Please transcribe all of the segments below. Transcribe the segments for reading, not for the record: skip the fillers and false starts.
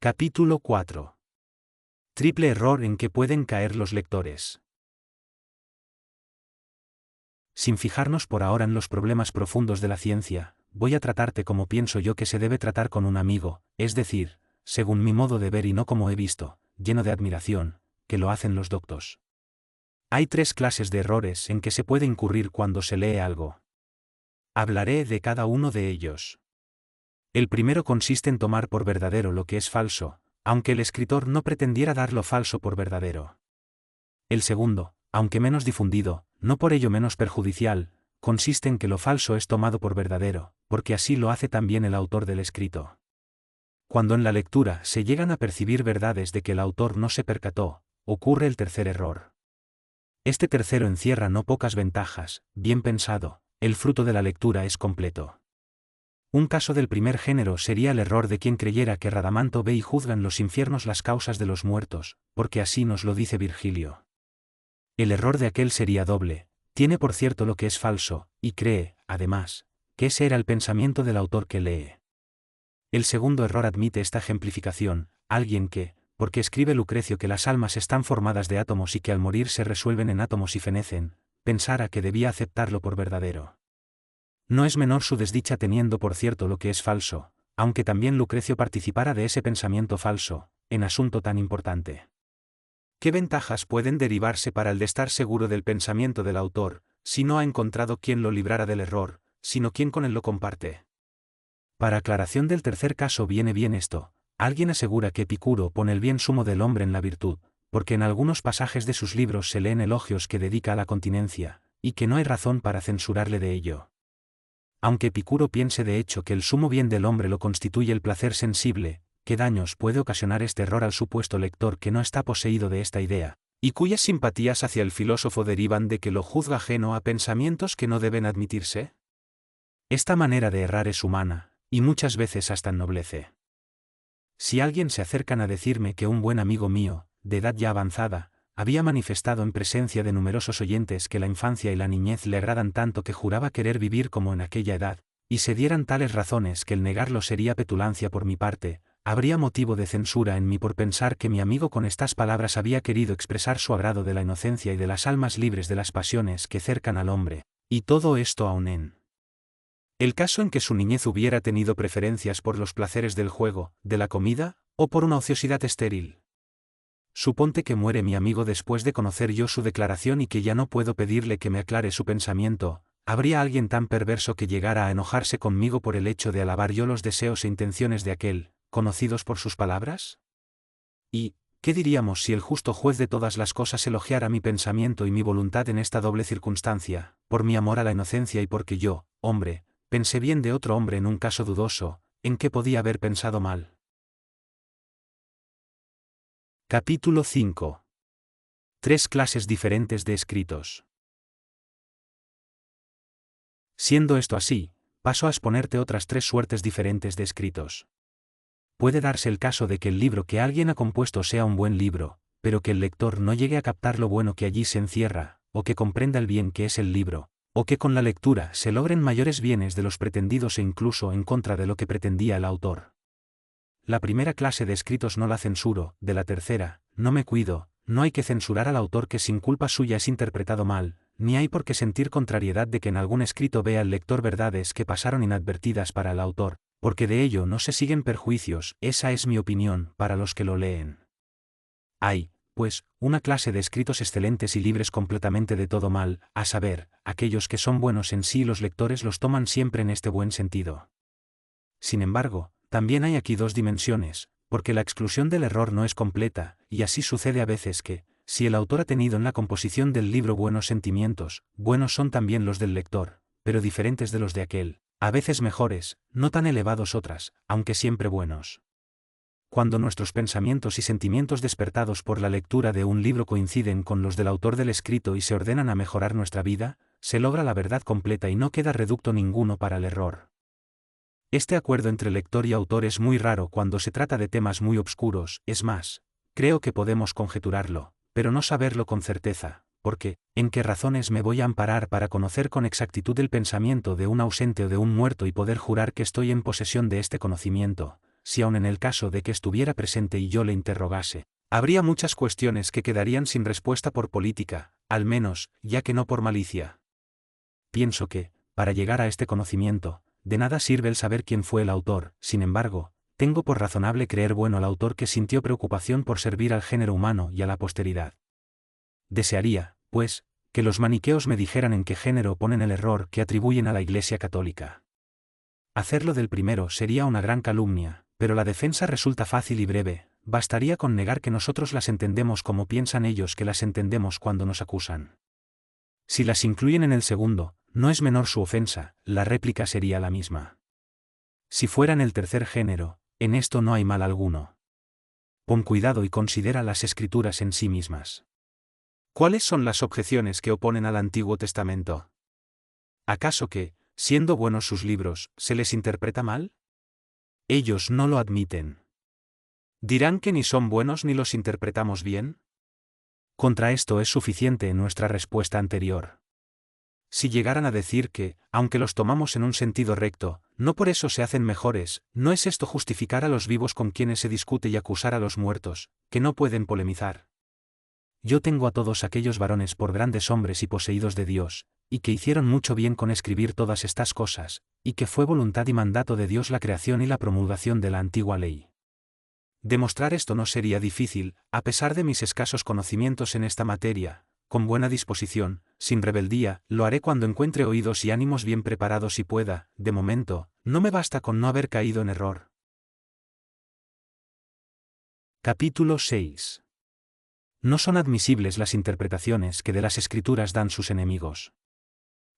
Capítulo 4. Triple error en que pueden caer los lectores. Sin fijarnos por ahora en los problemas profundos de la ciencia, voy a tratarte como pienso yo que se debe tratar con un amigo, es decir, según mi modo de ver y no como he visto, lleno de admiración, que lo hacen los doctos. Hay 3 clases de errores en que se puede incurrir cuando se lee algo. Hablaré de cada uno de ellos. El primero consiste en tomar por verdadero lo que es falso, aunque el escritor no pretendiera dar lo falso por verdadero. El segundo, aunque menos difundido, no por ello menos perjudicial, consiste en que lo falso es tomado por verdadero, porque así lo hace también el autor del escrito. Cuando en la lectura se llegan a percibir verdades de que el autor no se percató, ocurre el tercer error. Este tercero encierra no pocas ventajas, bien pensado, el fruto de la lectura es completo. Un caso del primer género sería el error de quien creyera que Radamanto ve y juzga en los infiernos las causas de los muertos, porque así nos lo dice Virgilio. El error de aquel sería doble, tiene por cierto lo que es falso, y cree, además, que ese era el pensamiento del autor que lee. El segundo error admite esta ejemplificación: alguien que, porque escribe Lucrecio que las almas están formadas de átomos y que al morir se resuelven en átomos y fenecen, pensara que debía aceptarlo por verdadero. No es menor su desdicha teniendo por cierto lo que es falso, aunque también Lucrecio participara de ese pensamiento falso, en asunto tan importante. ¿Qué ventajas pueden derivarse para el de estar seguro del pensamiento del autor, si no ha encontrado quien lo librara del error, sino quien con él lo comparte? Para aclaración del tercer caso viene bien esto: alguien asegura que Epicuro pone el bien sumo del hombre en la virtud, porque en algunos pasajes de sus libros se leen elogios que dedica a la continencia, y que no hay razón para censurarle de ello. Aunque Epicuro piense de hecho que el sumo bien del hombre lo constituye el placer sensible, ¿qué daños puede ocasionar este error al supuesto lector que no está poseído de esta idea, y cuyas simpatías hacia el filósofo derivan de que lo juzga ajeno a pensamientos que no deben admitirse? Esta manera de errar es humana, y muchas veces hasta ennoblece. Si alguien se acercan a decirme que un buen amigo mío, de edad ya avanzada, había manifestado en presencia de numerosos oyentes que la infancia y la niñez le agradan tanto que juraba querer vivir como en aquella edad, y se dieran tales razones que el negarlo sería petulancia por mi parte, habría motivo de censura en mí por pensar que mi amigo con estas palabras había querido expresar su agrado de la inocencia y de las almas libres de las pasiones que cercan al hombre, y todo esto aun en el caso en que su niñez hubiera tenido preferencias por los placeres del juego, de la comida, o por una ociosidad estéril. Suponte que muere mi amigo después de conocer yo su declaración y que ya no puedo pedirle que me aclare su pensamiento. ¿Habría alguien tan perverso que llegara a enojarse conmigo por el hecho de alabar yo los deseos e intenciones de aquel, conocidos por sus palabras? ¿Y qué diríamos si el justo juez de todas las cosas elogiara mi pensamiento y mi voluntad en esta doble circunstancia, por mi amor a la inocencia y porque yo, hombre, pensé bien de otro hombre en un caso dudoso, en que podía haber pensado mal? Capítulo 5. 3 clases diferentes de escritos. Siendo esto así, paso a exponerte otras 3 suertes diferentes de escritos. Puede darse el caso de que el libro que alguien ha compuesto sea un buen libro, pero que el lector no llegue a captar lo bueno que allí se encierra, o que comprenda el bien que es el libro, o que con la lectura se logren mayores bienes de los pretendidos e incluso en contra de lo que pretendía el autor. La primera clase de escritos no la censuro, de la tercera, no me cuido. No hay que censurar al autor que sin culpa suya es interpretado mal, ni hay por qué sentir contrariedad de que en algún escrito vea el lector verdades que pasaron inadvertidas para el autor, porque de ello no se siguen perjuicios. Esa es mi opinión para los que lo leen. Hay, pues, una clase de escritos excelentes y libres completamente de todo mal, a saber, aquellos que son buenos en sí y los lectores los toman siempre en este buen sentido. Sin embargo, también hay aquí 2 dimensiones, porque la exclusión del error no es completa, y así sucede a veces que, si el autor ha tenido en la composición del libro buenos sentimientos, buenos son también los del lector, pero diferentes de los de aquel, a veces mejores, no tan elevados otras, aunque siempre buenos. Cuando nuestros pensamientos y sentimientos despertados por la lectura de un libro coinciden con los del autor del escrito y se ordenan a mejorar nuestra vida, se logra la verdad completa y no queda reducto ninguno para el error. Este acuerdo entre lector y autor es muy raro cuando se trata de temas muy obscuros, es más, creo que podemos conjeturarlo, pero no saberlo con certeza, porque, ¿en qué razones me voy a amparar para conocer con exactitud el pensamiento de un ausente o de un muerto y poder jurar que estoy en posesión de este conocimiento, si aun en el caso de que estuviera presente y yo le interrogase, habría muchas cuestiones que quedarían sin respuesta por política, al menos, ya que no por malicia. Pienso que, para llegar a este conocimiento, de nada sirve el saber quién fue el autor. Sin embargo, tengo por razonable creer bueno al autor que sintió preocupación por servir al género humano y a la posteridad. Desearía, pues, que los maniqueos me dijeran en qué género ponen el error que atribuyen a la Iglesia católica. Hacerlo del primero sería una gran calumnia, pero la defensa resulta fácil y breve. Bastaría con negar que nosotros las entendemos como piensan ellos que las entendemos cuando nos acusan. Si las incluyen en el segundo, no es menor su ofensa, la réplica sería la misma. Si fueran el tercer género, en esto no hay mal alguno. Pon cuidado y considera las Escrituras en sí mismas. ¿Cuáles son las objeciones que oponen al Antiguo Testamento? ¿Acaso que, siendo buenos sus libros, se les interpreta mal? Ellos no lo admiten. ¿Dirán que ni son buenos ni los interpretamos bien? Contra esto es suficiente nuestra respuesta anterior. Si llegaran a decir que, aunque los tomamos en un sentido recto, no por eso se hacen mejores, ¿no es esto justificar a los vivos con quienes se discute y acusar a los muertos, que no pueden polemizar? Yo tengo a todos aquellos varones por grandes hombres y poseídos de Dios, y que hicieron mucho bien con escribir todas estas cosas, y que fue voluntad y mandato de Dios la creación y la promulgación de la antigua ley. Demostrar esto no sería difícil, a pesar de mis escasos conocimientos en esta materia. Con buena disposición, sin rebeldía, lo haré cuando encuentre oídos y ánimos bien preparados y pueda. De momento, no me basta con no haber caído en error. Capítulo 6. No son admisibles las interpretaciones que de las Escrituras dan sus enemigos.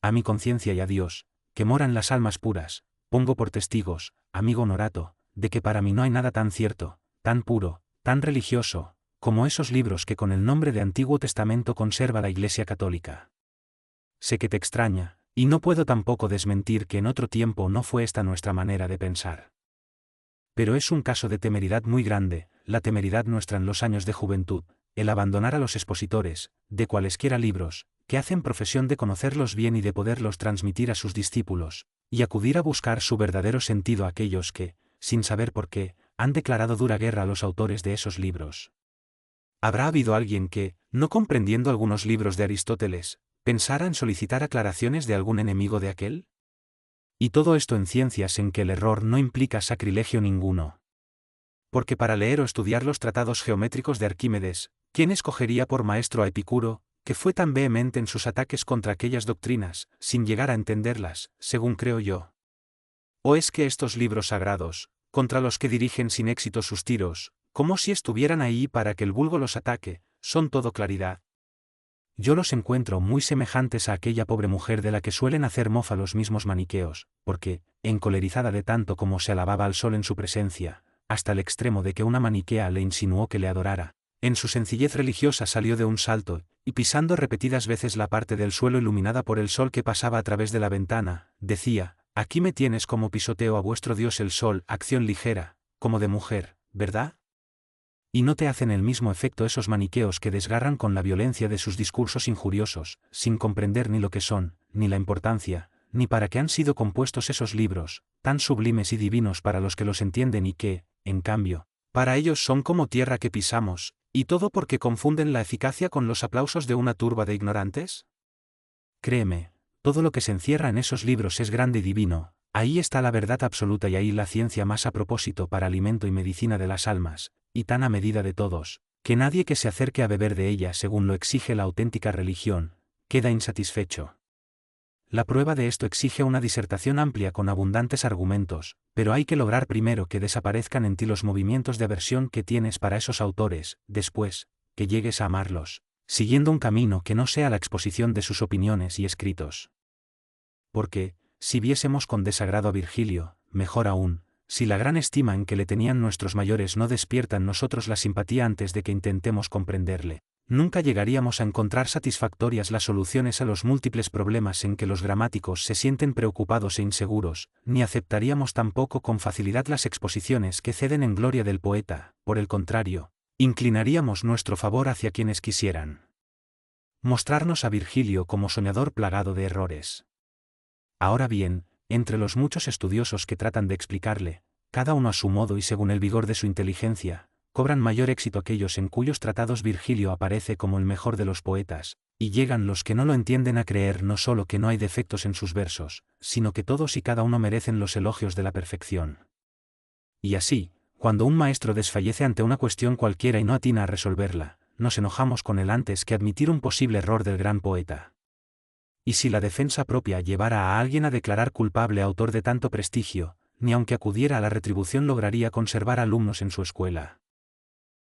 A mi conciencia y a Dios, que mora en las almas puras, pongo por testigos, amigo Honorato, de que para mí no hay nada tan cierto, tan puro, tan religioso, como esos libros que con el nombre de Antiguo Testamento conserva la Iglesia católica. Sé que te extraña, y no puedo tampoco desmentir que en otro tiempo no fue esta nuestra manera de pensar. Pero es un caso de temeridad muy grande, la temeridad nuestra en los años de juventud, el abandonar a los expositores, de cualesquiera libros, que hacen profesión de conocerlos bien y de poderlos transmitir a sus discípulos, y acudir a buscar su verdadero sentido a aquellos que, sin saber por qué, han declarado dura guerra a los autores de esos libros. ¿Habrá habido alguien que, no comprendiendo algunos libros de Aristóteles, pensara en solicitar aclaraciones de algún enemigo de aquel? Y todo esto en ciencias en que el error no implica sacrilegio ninguno. Porque para leer o estudiar los tratados geométricos de Arquímedes, ¿quién escogería por maestro a Epicuro, que fue tan vehemente en sus ataques contra aquellas doctrinas, sin llegar a entenderlas, según creo yo? ¿O es que estos libros sagrados, contra los que dirigen sin éxito sus tiros, como si estuvieran ahí para que el vulgo los ataque, son todo claridad? Yo los encuentro muy semejantes a aquella pobre mujer de la que suelen hacer mofa los mismos maniqueos, porque, encolerizada de tanto como se alababa al sol en su presencia, hasta el extremo de que una maniquea le insinuó que le adorara, en su sencillez religiosa salió de un salto, y pisando repetidas veces la parte del suelo iluminada por el sol que pasaba a través de la ventana, decía: «Aquí me tienes como pisoteo a vuestro Dios el sol», acción ligera, como de mujer, ¿verdad? Y no te hacen el mismo efecto esos maniqueos que desgarran con la violencia de sus discursos injuriosos, sin comprender ni lo que son, ni la importancia, ni para qué han sido compuestos esos libros, tan sublimes y divinos para los que los entienden y que, en cambio, para ellos son como tierra que pisamos, y todo porque confunden la eficacia con los aplausos de una turba de ignorantes? Créeme, todo lo que se encierra en esos libros es grande y divino, ahí está la verdad absoluta y ahí la ciencia más a propósito para alimento y medicina de las almas, y tan a medida de todos, que nadie que se acerque a beber de ella según lo exige la auténtica religión, queda insatisfecho. La prueba de esto exige una disertación amplia con abundantes argumentos, pero hay que lograr primero que desaparezcan en ti los movimientos de aversión que tienes para esos autores, después, que llegues a amarlos, siguiendo un camino que no sea la exposición de sus opiniones y escritos. Porque, si viésemos con desagrado a Virgilio, mejor aún, si la gran estima en que le tenían nuestros mayores no despierta en nosotros la simpatía antes de que intentemos comprenderle, nunca llegaríamos a encontrar satisfactorias las soluciones a los múltiples problemas en que los gramáticos se sienten preocupados e inseguros, ni aceptaríamos tampoco con facilidad las exposiciones que ceden en gloria del poeta. Por el contrario, inclinaríamos nuestro favor hacia quienes quisieran mostrarnos a Virgilio como soñador plagado de errores. Ahora bien, entre los muchos estudiosos que tratan de explicarle, cada uno a su modo y según el vigor de su inteligencia, cobran mayor éxito aquellos en cuyos tratados Virgilio aparece como el mejor de los poetas, y llegan los que no lo entienden a creer no solo que no hay defectos en sus versos, sino que todos y cada uno merecen los elogios de la perfección. Y así, cuando un maestro desfallece ante una cuestión cualquiera y no atina a resolverla, nos enojamos con él antes que admitir un posible error del gran poeta. Y si la defensa propia llevara a alguien a declarar culpable a autor de tanto prestigio, ni aunque acudiera a la retribución lograría conservar alumnos en su escuela.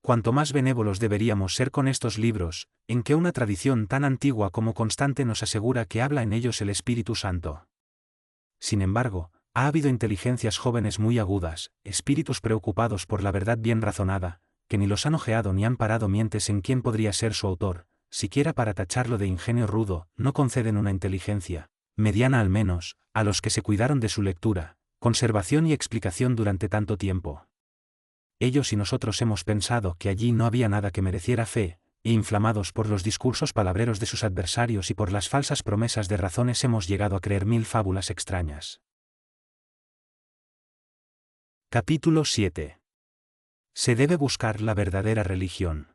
Cuanto más benévolos deberíamos ser con estos libros, en que una tradición tan antigua como constante nos asegura que habla en ellos el Espíritu Santo. Sin embargo, ha habido inteligencias jóvenes muy agudas, espíritus preocupados por la verdad bien razonada, que ni los han ojeado ni han parado mientes en quién podría ser su autor, siquiera para tacharlo de ingenio rudo, no conceden una inteligencia, mediana al menos, a los que se cuidaron de su lectura, conservación y explicación durante tanto tiempo. Ellos y nosotros hemos pensado que allí no había nada que mereciera fe, e inflamados por los discursos palabreros de sus adversarios y por las falsas promesas de razones hemos llegado a creer mil fábulas extrañas. Capítulo 7. Se debe buscar la verdadera religión.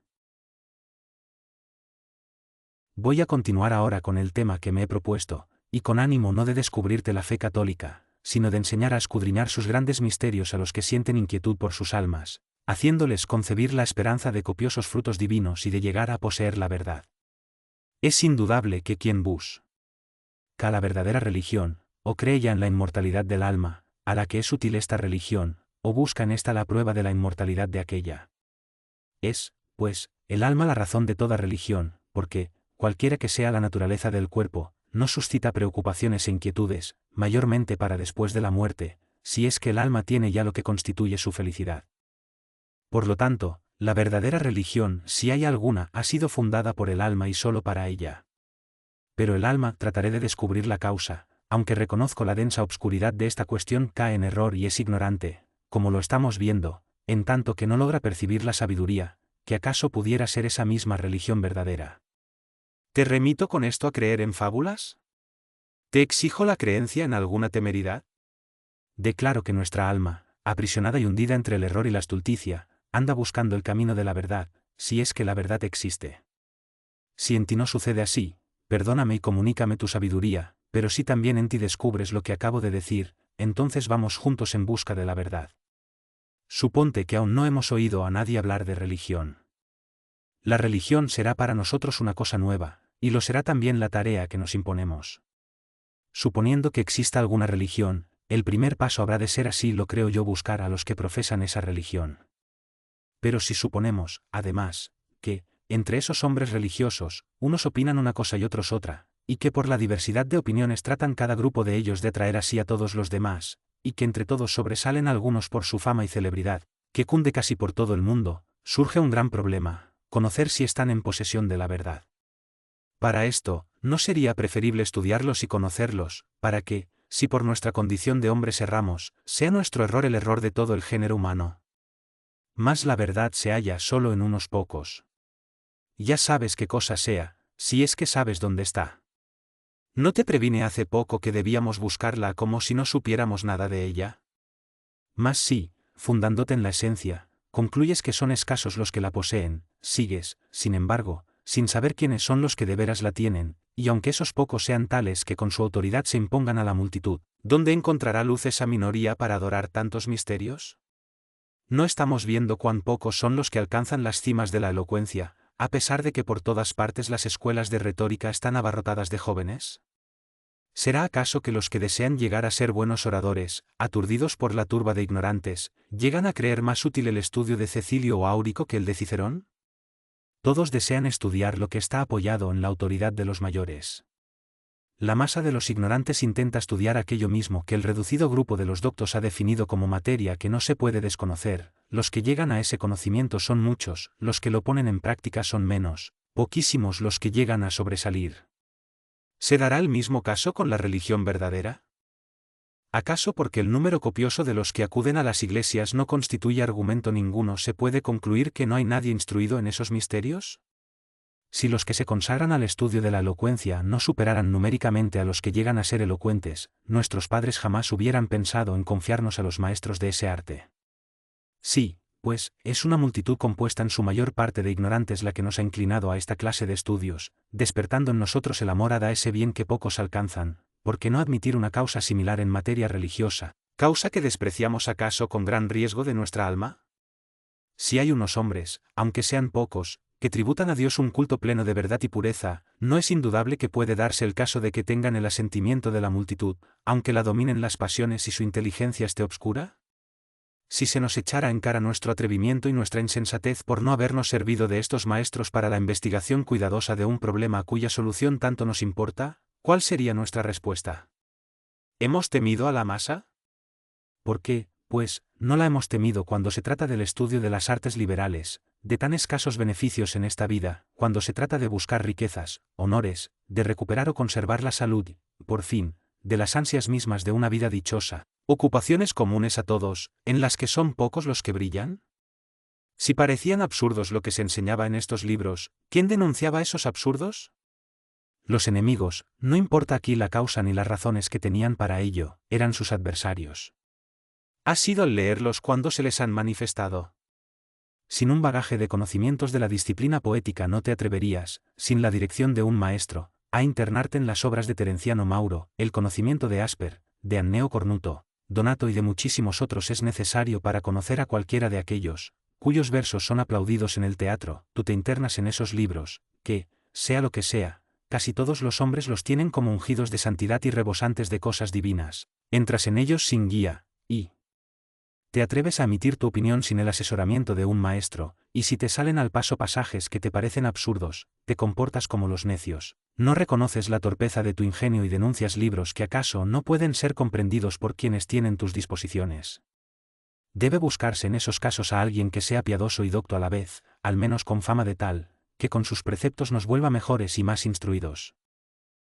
Voy a continuar ahora con el tema que me he propuesto, y con ánimo no de descubrirte la fe católica, sino de enseñar a escudriñar sus grandes misterios a los que sienten inquietud por sus almas, haciéndoles concebir la esperanza de copiosos frutos divinos y de llegar a poseer la verdad. Es indudable que quien busca la verdadera religión, o cree ya en la inmortalidad del alma, a la que es útil esta religión, o busca en esta la prueba de la inmortalidad de aquella. Es, pues, el alma la razón de toda religión, porque, cualquiera que sea la naturaleza del cuerpo, no suscita preocupaciones e inquietudes, mayormente para después de la muerte, si es que el alma tiene ya lo que constituye su felicidad. Por lo tanto, la verdadera religión, si hay alguna, ha sido fundada por el alma y solo para ella. Pero el alma, trataré de descubrir la causa, aunque reconozco la densa obscuridad de esta cuestión cae en error y es ignorante, como lo estamos viendo, en tanto que no logra percibir la sabiduría, que acaso pudiera ser esa misma religión verdadera. ¿Te remito con esto a creer en fábulas? ¿Te exijo la creencia en alguna temeridad? Declaro que nuestra alma, aprisionada y hundida entre el error y la estulticia, anda buscando el camino de la verdad, si es que la verdad existe. Si en ti no sucede así, perdóname y comunícame tu sabiduría, pero si también en ti descubres lo que acabo de decir, entonces vamos juntos en busca de la verdad. Suponte que aún no hemos oído a nadie hablar de religión. La religión será para nosotros una cosa nueva, y lo será también la tarea que nos imponemos. Suponiendo que exista alguna religión, el primer paso habrá de ser, así lo creo yo, buscar a los que profesan esa religión. Pero si suponemos, además, que, entre esos hombres religiosos, unos opinan una cosa y otros otra, y que por la diversidad de opiniones tratan cada grupo de ellos de atraer así a todos los demás, y que entre todos sobresalen algunos por su fama y celebridad, que cunde casi por todo el mundo, surge un gran problema: conocer si están en posesión de la verdad. Para esto, ¿no sería preferible estudiarlos y conocerlos, para que, si por nuestra condición de hombres erramos, sea nuestro error el error de todo el género humano? Mas la verdad se halla solo en unos pocos. Ya sabes qué cosa sea, si es que sabes dónde está. ¿No te previne hace poco que debíamos buscarla como si no supiéramos nada de ella? Mas si, fundándote en la esencia, concluyes que son escasos los que la poseen, sigues, sin embargo, sin saber quiénes son los que de veras la tienen, y aunque esos pocos sean tales que con su autoridad se impongan a la multitud, ¿dónde encontrará luz esa minoría para adorar tantos misterios? ¿No estamos viendo cuán pocos son los que alcanzan las cimas de la elocuencia, a pesar de que por todas partes las escuelas de retórica están abarrotadas de jóvenes? ¿Será acaso que los que desean llegar a ser buenos oradores, aturdidos por la turba de ignorantes, llegan a creer más útil el estudio de Cecilio o Áurico que el de Cicerón? Todos desean estudiar lo que está apoyado en la autoridad de los mayores. La masa de los ignorantes intenta estudiar aquello mismo que el reducido grupo de los doctos ha definido como materia que no se puede desconocer. Los que llegan a ese conocimiento son muchos, los que lo ponen en práctica son menos, poquísimos los que llegan a sobresalir. ¿Se dará el mismo caso con la religión verdadera? ¿Acaso porque el número copioso de los que acuden a las iglesias no constituye argumento ninguno se puede concluir que no hay nadie instruido en esos misterios? Si los que se consagran al estudio de la elocuencia no superaran numéricamente a los que llegan a ser elocuentes, nuestros padres jamás hubieran pensado en confiarnos a los maestros de ese arte. Sí, pues, es una multitud compuesta en su mayor parte de ignorantes la que nos ha inclinado a esta clase de estudios, despertando en nosotros el amor a ese bien que pocos alcanzan, ¿por qué no admitir una causa similar en materia religiosa? ¿Causa que despreciamos acaso con gran riesgo de nuestra alma? Si hay unos hombres, aunque sean pocos, que tributan a Dios un culto pleno de verdad y pureza, no es indudable que puede darse el caso de que tengan el asentimiento de la multitud, aunque la dominen las pasiones y su inteligencia esté obscura. Si se nos echara en cara nuestro atrevimiento y nuestra insensatez por no habernos servido de estos maestros para la investigación cuidadosa de un problema cuya solución tanto nos importa, ¿cuál sería nuestra respuesta? ¿Hemos temido a la masa? ¿Por qué, pues, no la hemos temido cuando se trata del estudio de las artes liberales, de tan escasos beneficios en esta vida, cuando se trata de buscar riquezas, honores, de recuperar o conservar la salud, por fin, de las ansias mismas de una vida dichosa, ocupaciones comunes a todos, en las que son pocos los que brillan? Si parecían absurdos lo que se enseñaba en estos libros, ¿quién denunciaba esos absurdos? Los enemigos, no importa aquí la causa ni las razones que tenían para ello, eran sus adversarios. ¿Ha sido al leerlos cuando se les han manifestado? Sin un bagaje de conocimientos de la disciplina poética no te atreverías, sin la dirección de un maestro, a internarte en las obras de Terenciano Mauro. El conocimiento de Asper, de Anneo Cornuto, Donato y de muchísimos otros es necesario para conocer a cualquiera de aquellos, cuyos versos son aplaudidos en el teatro. Tú te internas en esos libros, que, sea lo que sea, casi todos los hombres los tienen como ungidos de santidad y rebosantes de cosas divinas. Entras en ellos sin guía, y te atreves a emitir tu opinión sin el asesoramiento de un maestro, y si te salen al paso pasajes que te parecen absurdos, te comportas como los necios, no reconoces la torpeza de tu ingenio y denuncias libros que acaso no pueden ser comprendidos por quienes tienen tus disposiciones. Debe buscarse en esos casos a alguien que sea piadoso y docto a la vez, al menos con fama de tal, que con sus preceptos nos vuelva mejores y más instruidos.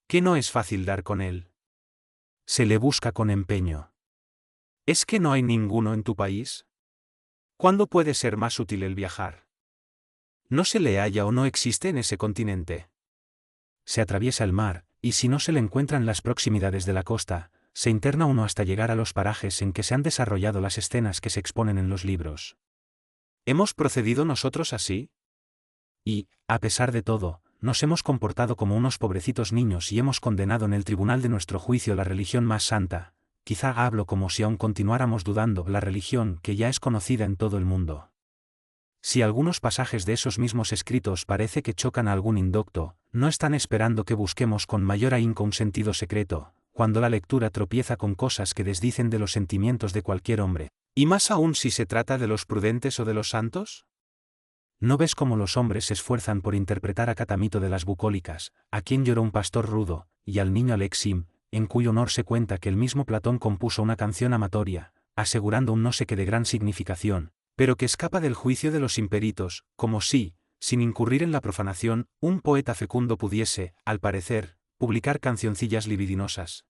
¿Qué no es fácil dar con él? Se le busca con empeño. ¿Es que no hay ninguno en tu país? ¿Cuándo puede ser más útil el viajar? ¿No se le halla o no existe en ese continente? Se atraviesa el mar, y si no se le encuentra en las proximidades de la costa, se interna uno hasta llegar a los parajes en que se han desarrollado las escenas que se exponen en los libros. ¿Hemos procedido nosotros así? Y, a pesar de todo, nos hemos comportado como unos pobrecitos niños y hemos condenado en el tribunal de nuestro juicio la religión más santa. Quizá hablo como si aún continuáramos dudando la religión que ya es conocida en todo el mundo. Si algunos pasajes de esos mismos escritos parece que chocan a algún indocto, no están esperando que busquemos con mayor ahínco un sentido secreto, cuando la lectura tropieza con cosas que desdicen de los sentimientos de cualquier hombre, y más aún si se trata de los prudentes o de los santos. ¿No ves cómo los hombres se esfuerzan por interpretar a Catamito de las Bucólicas, a quien lloró un pastor rudo, y al niño Alexim, en cuyo honor se cuenta que el mismo Platón compuso una canción amatoria, asegurando un no sé qué de gran significación, pero que escapa del juicio de los imperitos, como si, sin incurrir en la profanación, un poeta fecundo pudiese, al parecer, publicar cancioncillas libidinosas?